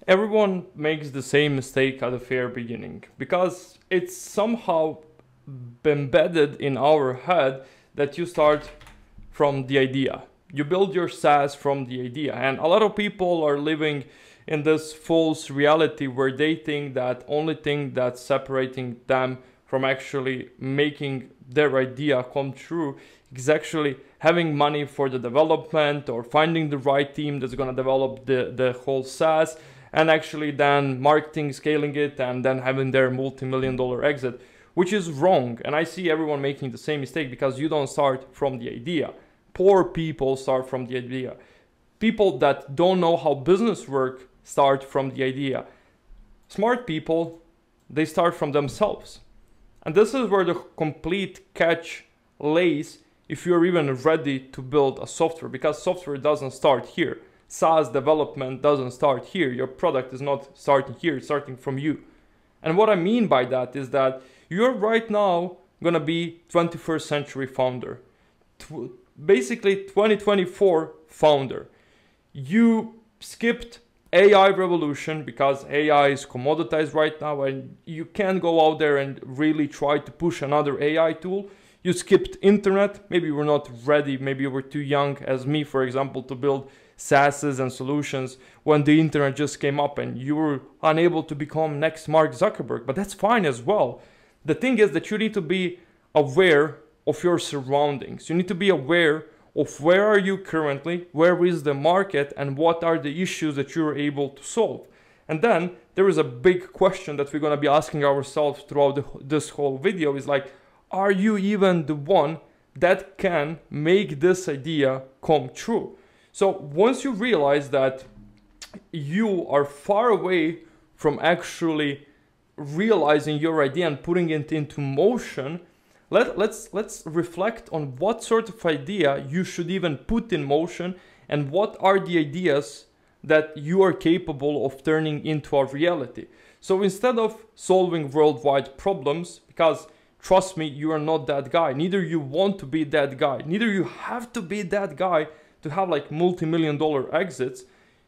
Everyone makes the same mistake at the very beginning because it's somehow embedded in our head that you start from the idea. You build your SaaS from the idea, and a lot of people are living in this false reality where they think that only thing that's separating them from actually making their idea come true is actually having money for the development or finding the right team that's going to develop the whole SaaS, and actually then marketing, scaling it, and then having their multi-million-dollar exit, which is wrong. And I see everyone making the same mistake because you don't start from the idea. Poor people start from the idea. People that don't know how business works start from the idea. Smart people, they start from themselves. And this is where the complete catch lays if you're even ready to build a software, because software doesn't start here. SaaS development doesn't start here. Your product is not starting here, it's starting from you. And what I mean by that is that you're right now gonna be 21st century founder. Basically 2024 founder. You skipped AI revolution because AI is commoditized right now and you can't go out there and really try to push another AI tool. You skipped internet. Maybe you were not ready. Maybe you were too young as me, for example, to build SaaSes and solutions when the internet just came up and you were unable to become next Mark Zuckerberg, but that's fine as well. The thing is that you need to be aware of your surroundings. You need to be aware of where are you currently, where is the market, and what are the issues that you're able to solve. And then there is a big question that we're going to be asking ourselves throughout this whole video is like, are you even the one that can make this idea come true? So once you realize that you are far away from actually realizing your idea and putting it into motion, let's reflect on what sort of idea you should even put in motion and what are the ideas that you are capable of turning into a reality. So instead of solving worldwide problems, because trust me, you are not that guy, neither you want to be that guy, neither you have to be that guy to have like multi-million-dollar exits.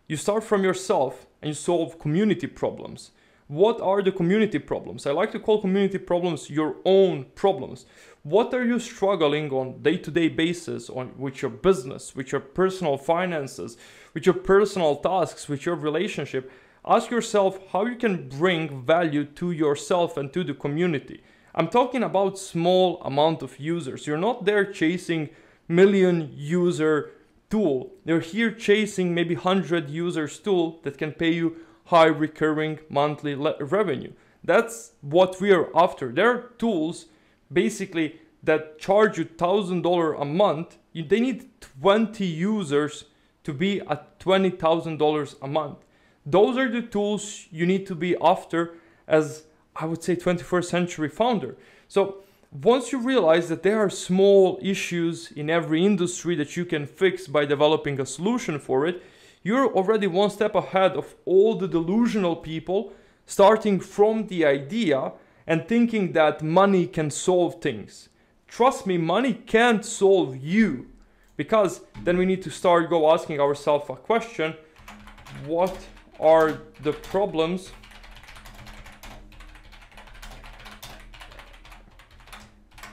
You start from yourself and you solve community problems. What are the community problems? I like to call community problems your own problems. What are you struggling on day-to-day basis with your business, with your personal finances, with your personal tasks, with your relationship? Ask yourself how you can bring value to yourself and to the community. I'm talking about small amount of users. You're not there chasing million user tool. You're here chasing maybe 100 users tool that can pay you high recurring monthly revenue. That's what we are after. There are tools basically that charge you $1,000 a month. They need 20 users to be at $20,000 a month. Those are the tools you need to be after as, I would say, 21st century founder. So once you realize that there are small issues in every industry that you can fix by developing a solution for it, you're already one step ahead of all the delusional people starting from the idea and thinking that money can solve things. Trust me, money can't solve you, because then we need to start asking ourselves a question: what are the problems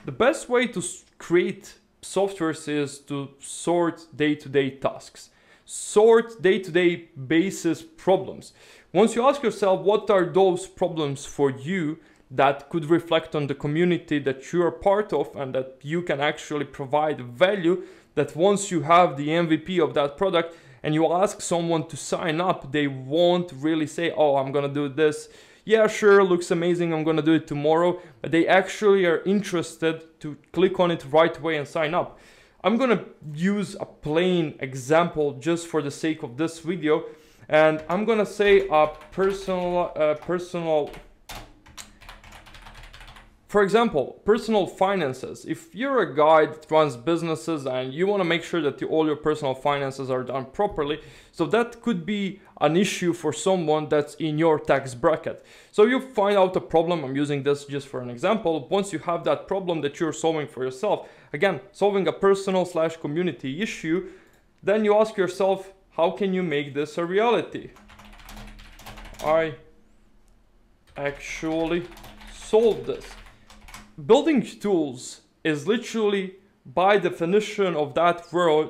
the best way to create softwares is to sort day-to-day tasks. Sort day-to-day basis problems. Once you ask yourself what are those problems for you that could reflect on the community that you are part of and that you can actually provide value, that once you have the MVP of that product and you ask someone to sign up, they won't really say, oh, I'm gonna do this. Yeah, sure, looks amazing, I'm gonna do it tomorrow. But they actually are interested to click on it right away and sign up. I'm gonna use a plain example just for the sake of this video, and I'm gonna say a personal, for example, personal finances. If you're a guy that runs businesses and you want to make sure that all your personal finances are done properly, so that could be an issue for someone that's in your tax bracket. So you find out a problem. I'm using this just for an example. Once you have that problem that you're solving for yourself, again, solving a personal/community issue, then you ask yourself, how can you make this a reality? I actually solve this? Building tools is literally, by definition of that word,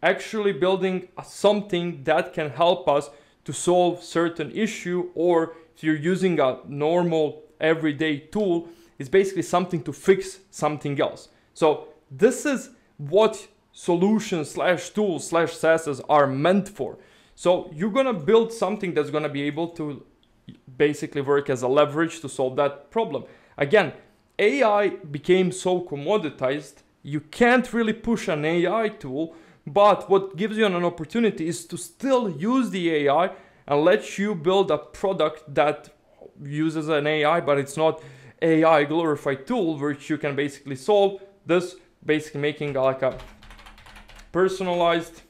actually building something that can help us to solve certain issue, or if you're using a normal everyday tool, it's basically something to fix something else. So this is what solutions slash tools slash SaaSes are meant for. So you're gonna build something that's gonna be able to basically work as a leverage to solve that problem. Again, AI became so commoditized, you can't really push an AI tool, but what gives you an opportunity is to still use the AI and let you build a product that uses an AI, but it's not AI glorified tool, which you can basically solve this, basically making like a personalized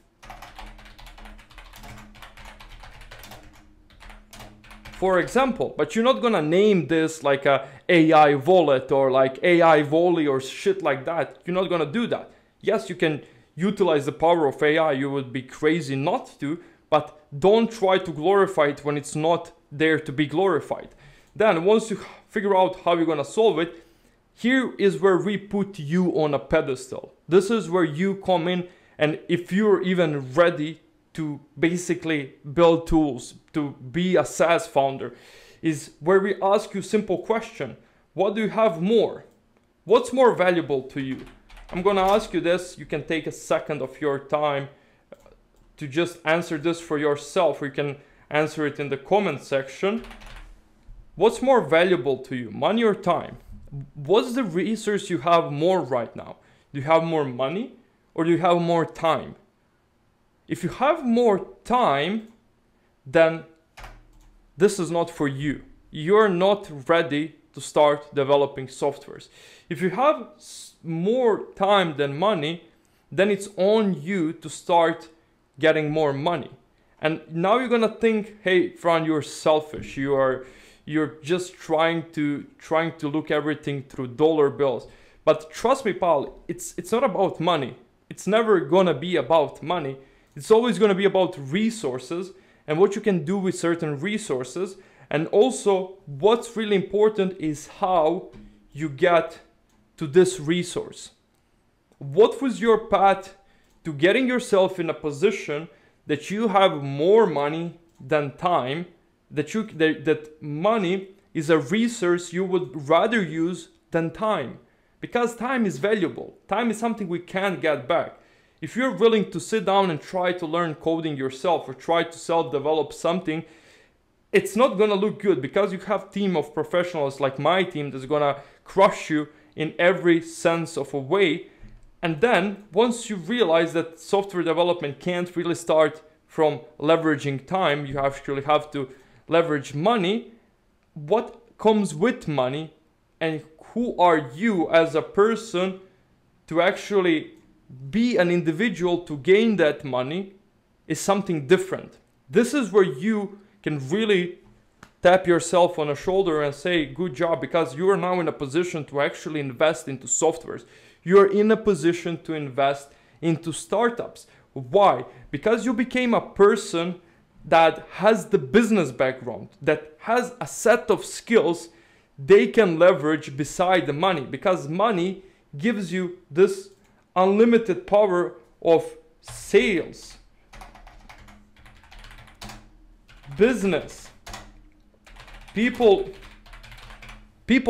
for example, but you're not gonna name this like a AI wallet or like AI volley or shit like that. You're not gonna do that. Yes, you can utilize the power of AI, you would be crazy not to, but don't try to glorify it when it's not there to be glorified. Then once you figure out how you're gonna solve it, here is where we put you on a pedestal. This is where you come in, and if you're even ready to basically build tools, to be a SaaS founder, is where we ask you a simple question. What do you have more? What's more valuable to you? I'm gonna ask you this. You can take a second of your time to just answer this for yourself, or you can answer it in the comment section. What's more valuable to you, money or time? What's the resource you have more right now? Do you have more money or do you have more time? If you have more time, then this is not for you. You're not ready to start developing softwares. If you have more time than money, then it's on you to start getting more money. And now you're gonna think, hey, Fran, you're selfish. You're just trying to look everything through dollar bills. But trust me, pal, it's not about money. It's never gonna be about money. It's always gonna be about resources and what you can do with certain resources. And also what's really important is how you get to this resource. What was your path to getting yourself in a position that you have more money than time, that money is a resource you would rather use than time? Because time is valuable. Time is something we can't get back. If you're willing to sit down and try to learn coding yourself or try to self-develop something, it's not gonna look good because you have a team of professionals like my team that's gonna crush you in every sense of a way. And then once you realize that software development can't really start from leveraging time, you actually have to leverage money. What comes with money and who are you as a person to actually be an individual to gain that money is something different. This is where you can really tap yourself on the shoulder and say, good job, because you are now in a position to actually invest into softwares. You're in a position to invest into startups. Why? Because you became a person that has the business background, that has a set of skills they can leverage beside the money, because money gives you this unlimited power of sales, business, people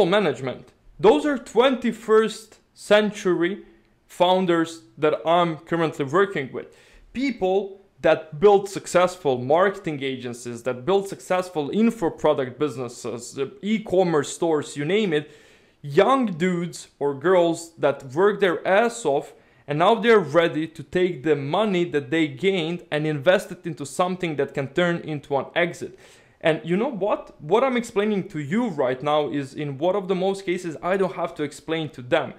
management. Those are 21st century founders that I'm currently working with. People that build successful marketing agencies, that build successful info product businesses, e-commerce stores, you name it. Young dudes or girls that work their ass off and now they're ready to take the money that they gained and invest it into something that can turn into an exit. And you know what? What I'm explaining to you right now is in one of the most cases I don't have to explain to them.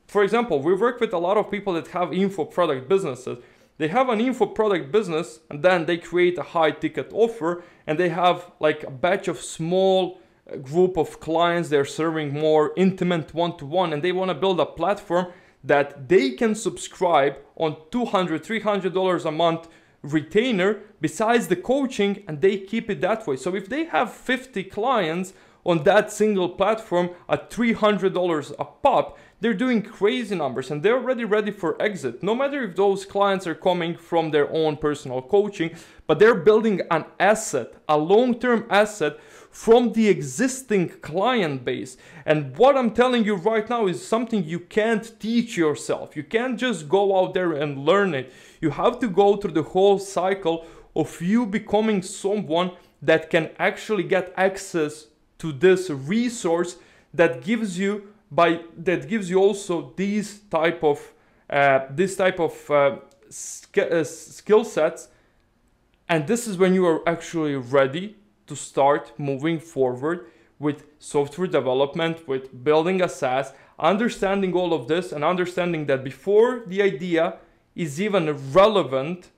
For example, we work with a lot of people that have info product businesses. They have an info product business and then they create a high ticket offer and they have like a batch of small group of clients they're serving, more intimate one-to-one, and they want to build a platform that they can subscribe on $200, $300 a month retainer besides the coaching, and they keep it that way. So if they have 50 clients on that single platform at $300 a pop, they're doing crazy numbers and they're already ready for exit. No matter if those clients are coming from their own personal coaching, but they're building an asset, a long-term asset from the existing client base. And what I'm telling you right now is something you can't teach yourself. You can't just go out there and learn it. You have to go through the whole cycle of you becoming someone that can actually get access to this resource that gives you also these type of skill sets. And this is when you are actually ready to start moving forward with software development, with building a SaaS, understanding all of this and understanding that before the idea is even relevant,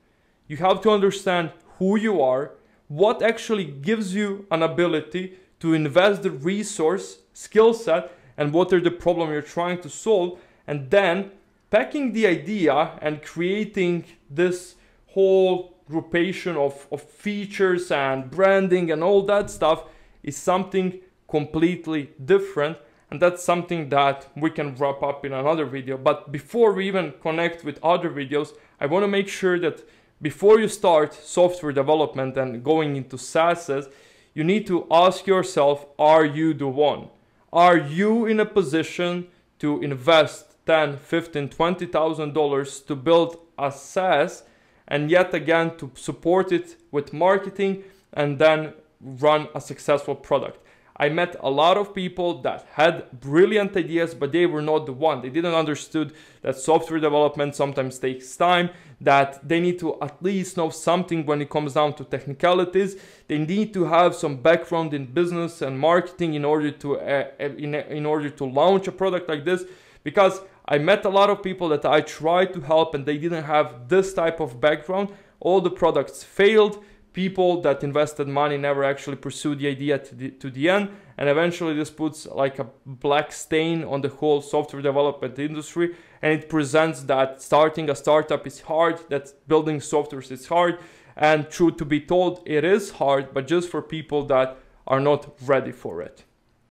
you have to understand who you are, what actually gives you an ability to invest the resource, skill set, and what are the problem you're trying to solve, and then packing the idea and creating this whole groupation of features and branding and all that stuff is something completely different. And that's something that we can wrap up in another video. But before we even connect with other videos, I want to make sure that before you start software development and going into SaaS, you need to ask yourself, are you the one? Are you in a position to invest $10,000, $15,000, $20,000 to build a SaaS, and yet again to support it with marketing and then run a successful product? I met a lot of people that had brilliant ideas, but they were not the one. They didn't understood that software development sometimes takes time, that they need to at least know something when it comes down to technicalities. They need to have some background in business and marketing in order to launch a product like this. Because I met a lot of people that I tried to help and they didn't have this type of background. All the products failed. People that invested money never actually pursued the idea to the end, and eventually this puts like a black stain on the whole software development industry, and it presents that starting a startup is hard, that building software is hard, and truth to be told, it is hard, but just for people that are not ready for it.